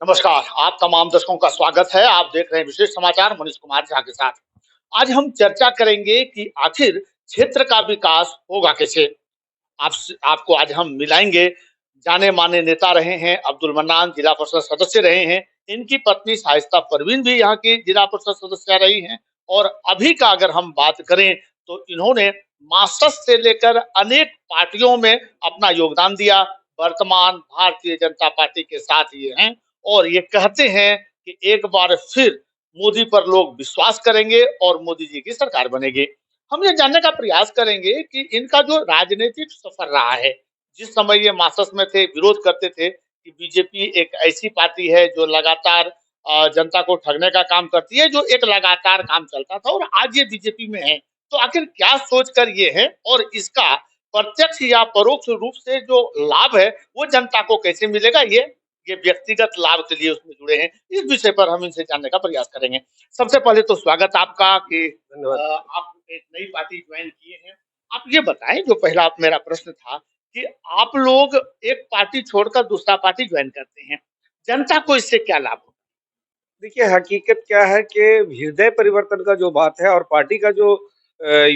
नमस्कार, आप तमाम दर्शकों का स्वागत है। आप देख रहे हैं विशेष समाचार मनीष कुमार झा के साथ। आज हम चर्चा करेंगे कि आखिर क्षेत्र का विकास होगा कैसे? आपको आज हम मिलाएंगे। जाने-माने नेता रहे हैं, अब्दुल मन्नान जिला परिषद सदस्य रहे हैं। इनकी पत्नी शाइस्ता परवीन भी यहाँ की जिला परिषद सदस्य रही हैं और अभी का अगर हम बात करें तो इन्होंने मार्क्सिस्ट से लेकर अनेक पार्टियों में अपना योगदान दिया। वर्तमान भारतीय जनता पार्टी के साथ ये हैं और ये कहते हैं कि एक बार फिर मोदी पर लोग विश्वास करेंगे और मोदी जी की सरकार बनेगी। हम ये जानने का प्रयास करेंगे कि इनका जो राजनीतिक सफर रहा है, जिस समय ये मार्क्सिस्ट में थे, विरोध करते थे कि बीजेपी एक ऐसी पार्टी है जो लगातार जनता को ठगने का काम करती है, जो एक लगातार काम चलता था और आज ये बीजेपी में है। तो आखिर क्या सोचकर ये है और इसका प्रत्यक्ष या परोक्ष रूप से जो लाभ है, वो जनता को कैसे मिलेगा? ये व्यक्तिगत लाभ के लिए उसमें जुड़े हैं। इस विषय पर हम इनसे जानने का प्रयास करेंगे। सबसे पहले तो स्वागत आपका कि धन्यवाद। आप एक नई पार्टी ज्वाइन किए हैं। आप ये बताएं, जो पहला मेरा प्रश्न था कि आप लोग एक पार्टी छोड़कर दूसरा पार्टी ज्वाइन करते हैं, जनता को इससे क्या लाभ होगा? देखिए, हकीकत क्या है कि हृदय परिवर्तन का जो बात है और पार्टी का जो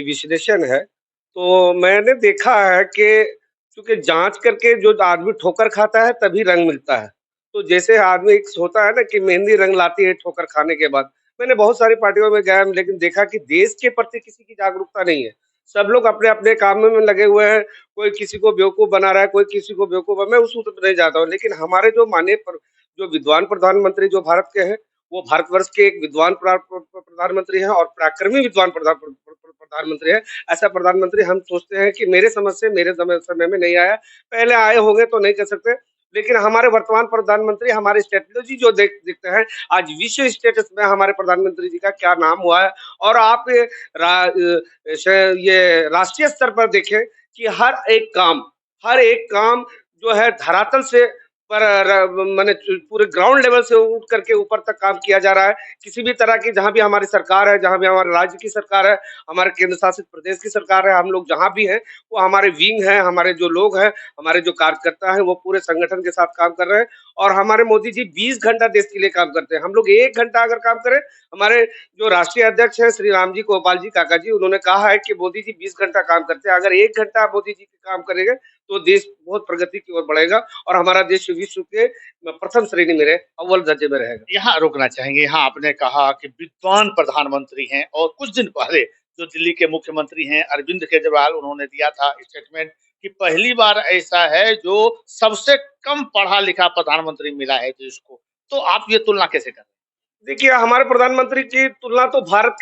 विश्लेषण है, तो मैंने देखा है कि चूँकि जाँच करके जो आदमी ठोकर खाता है, तभी रंग मिलता है। तो जैसे आदमी एक होता है ना कि मेहंदी रंग लाती है ठोकर खाने के बाद। मैंने बहुत सारी पार्टियों में गया लेकिन देखा कि देश के प्रति किसी की जागरूकता नहीं है। सब लोग अपने-अपने काम में लगे हुए हैं, कोई किसी को बेवकूफ़ बना रहा है, कोई किसी को बेवकूफ़ मैं उस सूत्र में नहीं जाता हूँ। लेकिन हमारे जो माननीय जो विद्वान प्रधानमंत्री जो भारत के हैं, वो भारतवर्ष के एक विद्वान प्रधानमंत्री हैं और पराक्रमी विद्वान प्रधानमंत्री हैं। ऐसा प्रधानमंत्री हम सोचते हैं कि मेरे समझ से मेरे समय में नहीं आया। पहले आए होंगे तो नहीं कह सकते, लेकिन हमारे वर्तमान प्रधानमंत्री हमारी स्ट्रैटेजी जो देखते हैं, आज विश्व स्टेटस में हमारे प्रधानमंत्री जी का क्या नाम हुआ है और आप ये राष्ट्रीय स्तर पर देखें कि हर एक काम जो है धरातल से पर माने पूरे ग्राउंड लेवल से उठ करके ऊपर तक काम किया जा रहा है। किसी भी तरह की जहाँ भी हमारी सरकार है, जहाँ भी हमारे राज्य की सरकार है, हमारे केंद्र शासित प्रदेश की सरकार है, हम लोग जहाँ भी हैं, वो हमारे विंग हैं, हमारे जो लोग हैं, हमारे जो कार्यकर्ता हैं, वो पूरे संगठन के साथ काम कर रहे हैं और हमारे मोदी जी 20 घंटा देश के लिए काम करते हैं। हम लोग 1 घंटा अगर काम करें, हमारे जो राष्ट्रीय अध्यक्ष हैं श्री राम जी गोपाल जी काका जी, उन्होंने कहा है कि मोदी जी 20 घंटा काम करते हैं। अगर 1 घंटा मोदी जी काम करेंगे, तो देश बहुत प्रगति की ओर बढ़ेगा और हमारा देश विश्व के प्रथम श्रेणी में रहे, अव्वल दर्जे में रहेगा। यहाँ रुकना चाहेंगे। यहाँ आपने कहा कि विद्वान प्रधानमंत्री हैं और कुछ दिन पहले जो दिल्ली के मुख्यमंत्री हैं अरविंद केजरीवाल, उन्होंने दिया था स्टेटमेंट कि पहली बार ऐसा है जो सबसे कम पढ़ा लिखा प्रधानमंत्री मिला है देश को। तो आप ये तुलना कैसे कर रहे हैं? देखिए, हमारे प्रधानमंत्री की तुलना तो भारत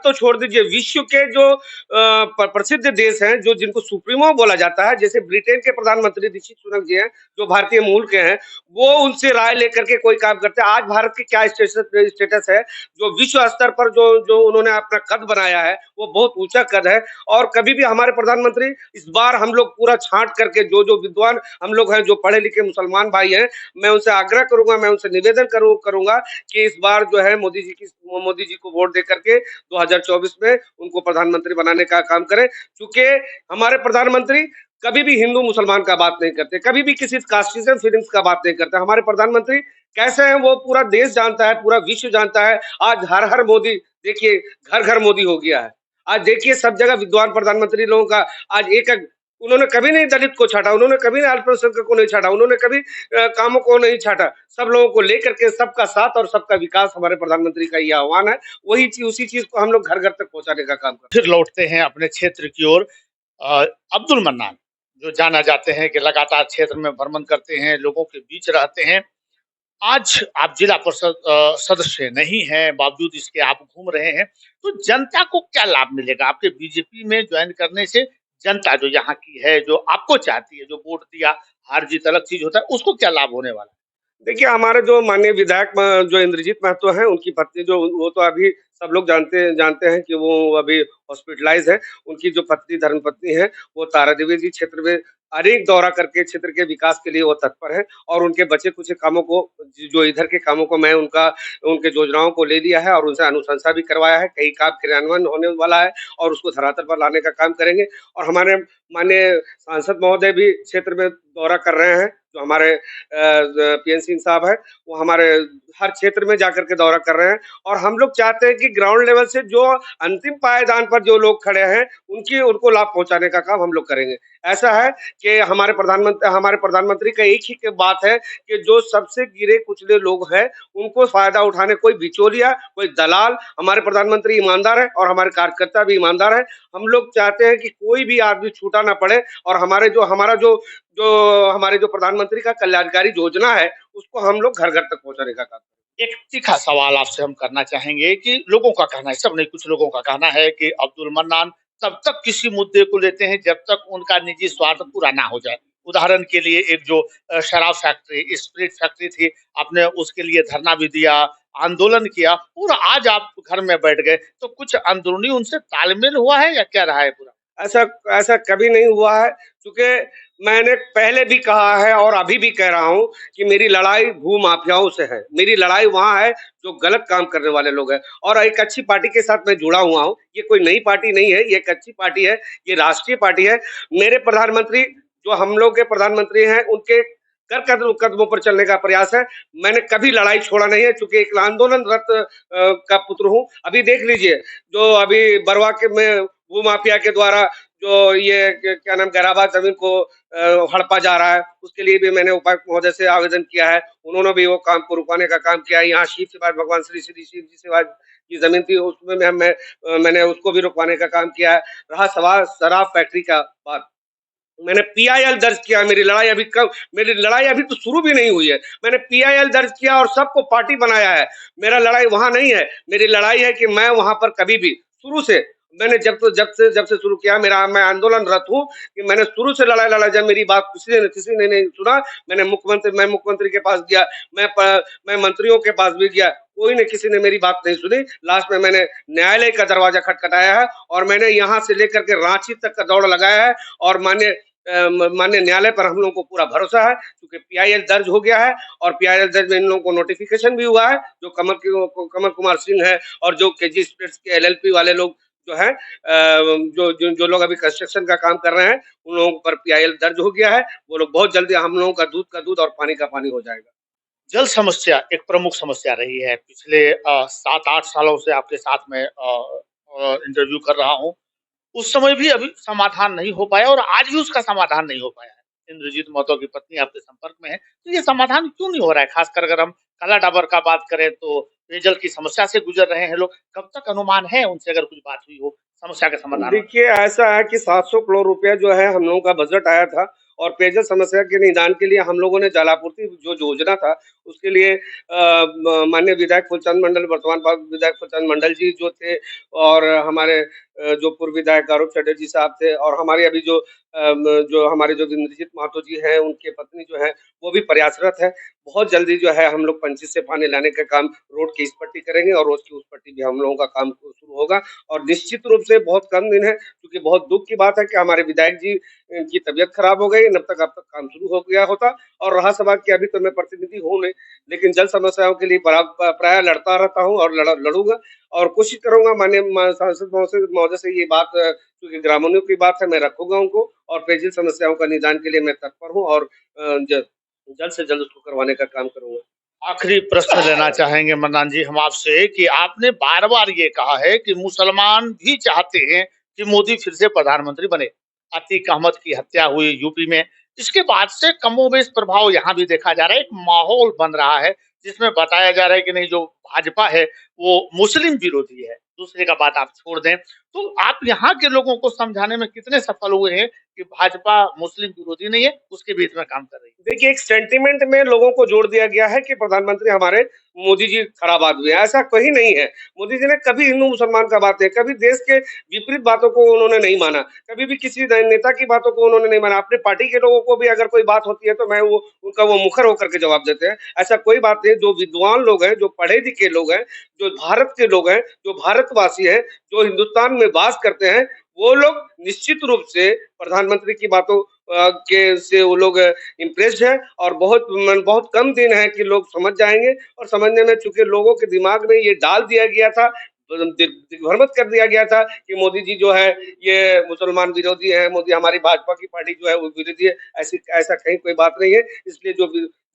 तो छोड़ दीजिए, विश्व के जो प्रसिद्ध देश हैं, जो जिनको सुप्रीमो बोला जाता है, जैसे ब्रिटेन के प्रधानमंत्री ऋषि सुनक जी हैं, जो भारतीय मूल के हैं, वो उनसे राय लेकर के कोई काम करते हैं। आज भारत की क्या स्टेटस है, जो विश्व स्तर पर जो जो उन्होंने अपना कद बनाया है, वो बहुत ऊँचा कद है और कभी भी हमारे प्रधानमंत्री इस बार हम लोग पूरा छाँट करके जो विद्वान हम लोग हैं, जो पढ़े-लिखे मुसलमान भाई हैं, मैं उनसे आग्रह करूँगा, मैं उनसे निवेदन करूँगा कि इस बार जो है मोदी जी को वोट दे करके 2024 में उनको प्रधानमंत्री बनाने का काम करें। चूँकि हमारे प्रधानमंत्री कभी भी हिंदू मुसलमान का बात नहीं करते, कभी भी किसी कास्टिज़म फीलिंग्स का बात नहीं करते। हमारे प्रधानमंत्री कैसे हैं वो पूरा देश जानता है, पूरा विश्व जानता है। आज हर मोदी देखिए घर-घर मोदी हो गया है। आज देखिए सब जगह विद्वान प्रधानमंत्री लोगों का आज एक उन्होंने कभी नहीं दलित को छाटा, उन्होंने कभी अल्पसंख्यक को नहीं छाटा, उन्होंने कभी कामों को नहीं छाटा। सब लोगों को लेकर के सबका साथ और सबका विकास हमारे प्रधानमंत्री का ये आह्वान है। उसी चीज़ को हम लोग घर-घर तक पहुँचाने का काम कर रहे फिर लौटते हैं अपने क्षेत्र की ओर। अब्दुल मन्नान, जो जाना जाते हैं कि लगातार क्षेत्र में भ्रमण करते हैं, लोगों के बीच रहते हैं। आज आप जिला परिषद सदस्य नहीं हैं, बावजूद इसके आप घूम रहे हैं, तो जनता को क्या लाभ मिलेगा? आपके बीजेपी में ज्वाइन करने से जनता जो यहाँ की है, जो आपको चाहती है, जो वोट दिया, हार-जीत अलग चीज़ होता है, उसको क्या लाभ होने वाला है? देखिए, हमारे जो माननीय विधायक जो इंद्रजीत महतो हैं, उनकी पत्नी जो वो तो अभी सब लोग जानते हैं कि वो अभी हॉस्पिटलाइज़ हैं। उनकी जो पत्नी धर्मपत्नी है, वो तारा देवी जी क्षेत्र में अनेक दौरा करके क्षेत्र के विकास के लिए वो तत्पर हैं और उनके बचे-कुचे कामों को जो इधर के कामों को मैं उनके योजनाओं को ले लिया है और उनसे अनुशंसा भी करवाया है। कई काम क्रियान्वयन होने वाला है और उसको धरातल पर लाने का काम करेंगे और हमारे माननीय सांसद महोदय भी क्षेत्र में दौरा कर रहे हैं। जो हमारे पीएन सिंह साहब हैं, वो हमारे हर क्षेत्र में जाकर के दौरा कर रहे हैं और हम लोग चाहते हैं कि ग्राउंड लेवल से जो अंतिम पायदान पर जो लोग खड़े हैं, उनको लाभ पहुँचाने का काम हम लोग करेंगे। ऐसा है कि हमारे प्रधानमंत्री का एक ही के बात है कि जो सबसे गिरे कुचले लोग हैं, उनको फ़ायदा उठाने कोई बिचौलिया, कोई दलाल, हमारे प्रधानमंत्री ईमानदार हैं और हमारे कार्यकर्ता भी ईमानदार हैं। हम लोग चाहते हैं कि कोई भी आदमी छूटा ना पड़े और हमारे जो प्रधानमंत्री का कल्याणकारी योजना है, उसको हम लोग घर-घर तक पहुँचाने का काम एक तीखा सवाल आपसे हम करना चाहेंगे कि लोगों का कहना है, सब नहीं कुछ लोगों का कहना है कि अब्दुल मन्नान तब तक किसी मुद्दे को लेते हैं जब तक उनका निजी स्वार्थ पूरा ना हो जाए। उदाहरण के लिए एक जो शराब फैक्ट्री, स्पिरिट फैक्ट्री थी, आपने उसके लिए धरना भी दिया, आंदोलन किया और आज आप घर में बैठ गए। तो कुछ अंदरूनी उनसे तालमेल हुआ है या क्या रहा है पूरा? ऐसा ऐसा कभी नहीं हुआ है क्योंकि मैंने पहले भी कहा है और अभी भी कह रहा हूँ कि मेरी लड़ाई भूमाफियाओं से है। मेरी लड़ाई वहाँ है जो गलत काम करने वाले लोग हैं और एक अच्छी पार्टी के साथ मैं जुड़ा हुआ हूँ। ये कोई नई पार्टी नहीं है, ये एक अच्छी पार्टी है, ये राष्ट्रीय पार्टी है। मेरे प्रधानमंत्री जो हम लोग के प्रधानमंत्री हैं, उनके कर कदमों पर चलने का प्रयास है। मैंने कभी लड़ाई छोड़ा नहीं है चूँकि एक आंदोलनरत का पुत्र हूँ। अभी देख लीजिए जो अभी बरवा के में भूमाफिया के द्वारा जो ये क्या नाम गैराबाद जमीन को हड़पा जा रहा है, उसके लिए भी मैंने उपायुक्त महोदय से आवेदन किया है। उन्होंने भी वो काम को रुकाने का काम किया है। यहाँ शिव सेवाज भगवान श्री शिव जी सेवाज की जमीन थी उसमें मैंने उसको भी रुकवाने का काम किया है। रहा सवाल शराब फैक्ट्री का बात, मैंने पीआईएल दर्ज किया। मेरी लड़ाई अभी तो शुरू भी नहीं हुई है। मैंने पीआईएल दर्ज किया और सबको पार्टी बनाया है। मेरा लड़ाई वहाँ नहीं है। मेरी लड़ाई है कि मैं वहाँ पर कभी भी शुरू से मैंने जब से शुरू किया मैं आंदोलनरत हूँ कि मैंने शुरू से लड़ाई लड़ा। जब मेरी बात किसी ने नहीं सुना, मैं मुख्यमंत्री के पास गया, मैं मंत्रियों के पास भी गया, कोई ने किसी ने मेरी बात नहीं सुनी। लास्ट में मैंने न्यायालय का दरवाजा खटखटाया है और मैंने यहाँ से लेकर के रांची तक का दौड़ लगाया है और माननीय न्यायालय पर हम लोगों को पूरा भरोसा है क्योंकि पीआईएल दर्ज हो गया है और पीआईएल दर्ज में इन लोगों को नोटिफिकेशन भी हुआ है। जो कमल कुमार सिंह है और जो केजी स्पिरिट्स के एलएलपी वाले लोग जो है जो लोग अभी कंस्ट्रक्शन का काम कर रहे हैं, उन लोगों पर पीआईएल दर्ज हो गया है। वो लोग बहुत जल्दी हम लोगों का दूध और पानी का पानी हो जाएगा। जल समस्या एक प्रमुख समस्या रही है। पिछले 7-8 सालों से आपके साथ में इंटरव्यू कर रहा हूँ। उस समय भी अभी समाधान नहीं हो पाया और आज भी उसका समाधान नहीं हो पाया है। इंद्रजीत महतो की पत्नी आपके संपर्क में है, तो ये समाधान क्यों नहीं हो रहा है? खासकर अगर हम काला-डाबर का बात करें तो पेयजल की समस्या से गुजर रहे हैं लोग। कब तक अनुमान है उनसे अगर कुछ बात हुई हो, समस्या का समाधान होने देखिए ऐसा है कि 700 करोड़ रुपया जो है हम लोगों का बजट आया था और पेयजल समस्या के निदान के लिए हम लोगों ने जलापूर्ति जो योजना था उसके लिए माननीय विधायक फूलचंद मंडल, वर्तमान विधायक फूलचंद मंडल जी जो थे और हमारे जो पूर्व विधायक गौरव चटर्जी साहब थे और हमारे अभी जो हमारे जो इंद्रजीत महतो जी हैं, उनके पत्नी जो है वो भी प्रयासरत है। बहुत जल्दी जो है हम लोग पंची से पानी लाने का काम रोड की इस पट्टी करेंगे और रोड की उस पट्टी भी हम लोगों का काम शुरू होगा और निश्चित रूप से बहुत कम दिन है क्योंकि बहुत दुख की बात है कि हमारे विधायक जी की तबीयत खराब हो गई, अब तक काम शुरू हो गया होता। और रहा सवाल कि अभी तो मैं प्रतिनिधि हूँ नहीं, लेकिन जल समस्याओं के लिए प्राय लड़ता रहता हूँ और लड़ूंगा और कोशिश करूंगा। माननीय सांसद महोदय से ये बात क्योंकि ग्रामीणों की बात है, मैं रखूंगा उनको और पेयजल समस्याओं का निदान के लिए मैं तत्पर हूँ और जल्द से जल्द उसको करवाने का काम करूंगा। आखिरी प्रश्न लेना चाहेंगे मन्नान जी हम आपसे कि आपने बार-बार ये कहा है कि मुसलमान भी चाहते हैं कि मोदी फिर से प्रधानमंत्री बने। अतीक अहमद की हत्या हुई यूपी में। इसके बाद से कमोबेश प्रभाव यहाँ भी देखा जा रहा है। एक माहौल बन रहा है जिसमें बताया जा रहा है कि नहीं जो भाजपा है वो मुस्लिम विरोधी है। दूसरे का बात आप छोड़ दें। तो आप यहाँ के लोगों को समझाने में कितने सफल हुए हैं कि भाजपा मुस्लिम विरोधी नहीं है, उसके बीच में काम कर रही है? देखिए एक सेंटीमेंट में लोगों को जोड़ दिया गया है कि प्रधानमंत्री हमारे मोदी जी खराब आदमी है। ऐसा कहीं नहीं है। मोदी जी ने कभी हिंदू मुसलमान का बात है, कभी देश के विपरीत बातों को उन्होंने नहीं माना, कभी भी किसी नेता की बातों को उन्होंने नहीं माना। अपने पार्टी के लोगों को भी अगर कोई बात होती है तो मैं वो उनका वो मुखर होकर के जवाब देते हैं। ऐसा कोई बात नहीं। जो विद्वान लोग हैं, जो पढ़े लिखे लोग हैं, जो भारत के लोग हैं, जो भारतवासी हैं, जो हिंदुस्तान में वास करते हैं, वो लोग निश्चित रूप से प्रधानमंत्री की बातों के से वो लोग इम्प्रेस्ड है और बहुत कम दिन है कि लोग समझ जाएंगे और समझने में चूंकि लोगों के दिमाग में ये डाल दिया गया था दिग्भ्रमित कर दिया गया था कि मोदी जी जो है ये मुसलमान विरोधी है, मोदी हमारी भाजपा की पार्टी जो है वो विरोधी है। ऐसा कहीं कोई बात नहीं है। इसलिए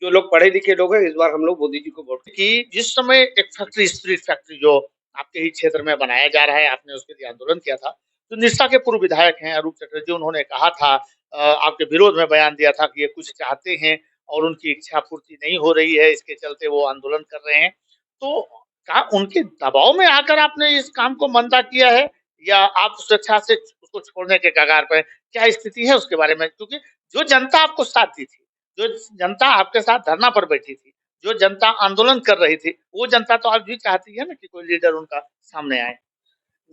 जो लोग पढ़े लिखे लोग हैं, इस बार हम लोग मोदी जी को वोट कि जिस समय एक फैक्ट्री, स्ट्रीट फैक्ट्री जो आपके ही क्षेत्र में बनाया जा रहा है, आपने उसके लिए आंदोलन किया था। तो निष्ठा के पूर्व विधायक हैं अरूप चटर्जी, उन्होंने कहा था, आपके विरोध में बयान दिया था कि ये कुछ चाहते हैं और उनकी इच्छा पूर्ति नहीं हो रही है, इसके चलते वो आंदोलन कर रहे हैं। तो क्या उनके दबाव में आकर आपने इस काम को मंदा किया है, या आप स्वेच्छा से उसको छोड़ने के कगार पर हैं? क्या स्थिति है उसके बारे में? क्योंकि जो जनता आपको साथ दी थी, जो जनता आपके साथ धरना पर बैठी थी, जो जनता आंदोलन कर रही थी, वो जनता तो आज भी चाहती है ना कि कोई लीडर उनका सामने आए।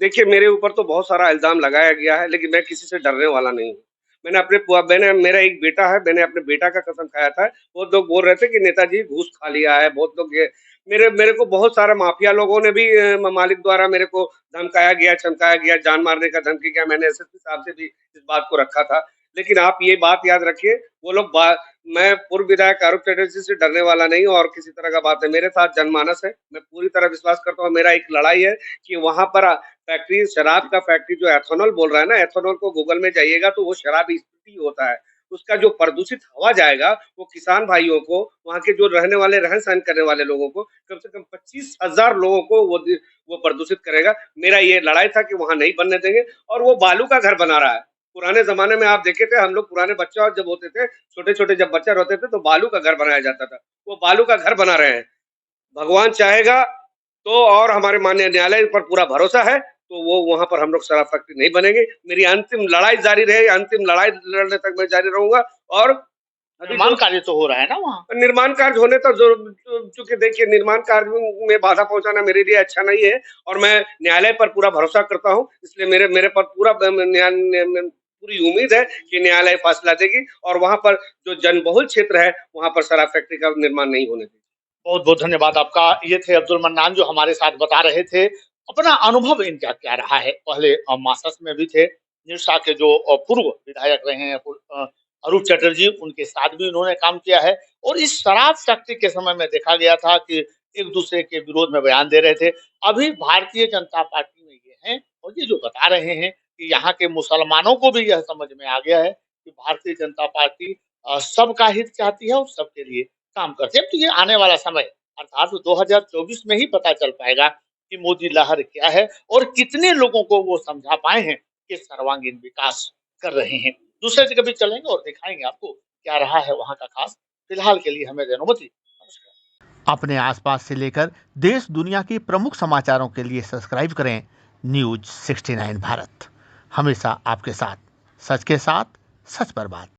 देखिए, मेरे ऊपर तो बहुत सारा इल्ज़ाम लगाया गया है, लेकिन मैं किसी से डरने वाला नहीं हूँ। मैंने मेरा एक बेटा है, मैंने अपने बेटा का कसम खाया था। बहुत लोग बोल रहे थे कि नेताजी घूस खा लिया है, बहुत लोग ये मेरे को बहुत सारे माफिया लोगों ने भी मालिक द्वारा मेरे को धमकाया गया, चमकाया गया, जान मारने का धमकी किया। मैंने एसएसपी साहब से भी इस बात को रखा था। लेकिन आप ये बात याद रखिए, वो लोग बा मैं पूर्व विधायक आरूप चटर्जी से डरने वाला नहीं हूँ और किसी तरह का बात है। मेरे साथ जनमानस है, मैं पूरी तरह विश्वास करता हूँ। मेरा एक लड़ाई है कि वहाँ पर फैक्ट्री शराब का फैक्ट्री जो एथेनॉल बोल रहा है ना, एथेनॉल को गूगल में जाइएगा तो वो शराब स्थिति होता है। उसका जो प्रदूषित हवा जाएगा, वो किसान भाइयों को, वहाँ के जो रहने वाले रहन-सहन करने वाले लोगों को, कम से कम 25,000 लोगों को वो प्रदूषित करेगा। मेरा ये लड़ाई था कि वहाँ नहीं बनने देंगे और वो बालू का घर बना रहा है। पुराने ज़माने में आप देखे थे, हम लोग पुराने बच्चा जब होते थे, छोटे-छोटे जब बच्चे रहते थे, तो बालू का घर बनाया जाता था। वो बालू का घर बना रहे हैं। भगवान चाहेगा तो और हमारे माननीय न्यायालय पर पूरा भरोसा है, तो वो वहाँ पर हम लोग शराब फैक्ट्री नहीं बनेंगे। मेरी अंतिम लड़ाई जारी रहेगी, अंतिम लड़ाई लड़ने तक मैं जारी रहूँगा और अभी निर्माण जो कार्य तो हो रहा है ना वहाँ? निर्माण कार्य होने तो जो चूँकि देखिए निर्माण कार्य में बाधा पहुँचाना मेरे लिए अच्छा नहीं है और मैं न्यायालय पर पूरा भरोसा करता हूँ। इसलिए मेरे मेरे पर पूरा पूरी उम्मीद है कि न्यायालय फैसला देगी और वहाँ पर जो जनबहुल क्षेत्र है, वहाँ पर शराब फैक्ट्री का निर्माण नहीं होने देगी। बहुत-बहुत धन्यवाद आपका। ये थे अब्दुल मन्नान जो हमारे साथ बता रहे थे, अपना अनुभव इनका क्या रहा है। पहले मासस में भी थे, निरसा के जो पूर्व विधायक रहे हैं अरूप चटर्जी, उनके साथ भी उन्होंने काम किया है और इस शराब फैक्ट्री के समय में देखा गया था कि एक-दूसरे के विरोध में बयान दे रहे थे। अभी भारतीय जनता पार्टी में ये हैं और ये जो बता रहे हैं कि यहाँ के मुसलमानों को भी यह समझ में आ गया है कि भारतीय जनता पार्टी सबका हित चाहती है और सबके लिए काम करते हैं। तो ये आने वाला समय अर्थात 2024 में ही पता चल पाएगा कि मोदी लहर क्या है और कितने लोगों को वो समझा पाए हैं कि सर्वांगीण विकास कर रहे हैं। दूसरे जगह भी चलेंगे और दिखाएंगे आपको क्या रहा है वहाँ का खास। फिलहाल के लिए हमें दें अनुमति। नमस्कार। अपने आसपास से लेकर देश दुनिया के प्रमुख समाचारों के लिए सब्सक्राइब करें न्यूज 69 भारत। हमेशा आपके साथ, सच के साथ, सच पर बात।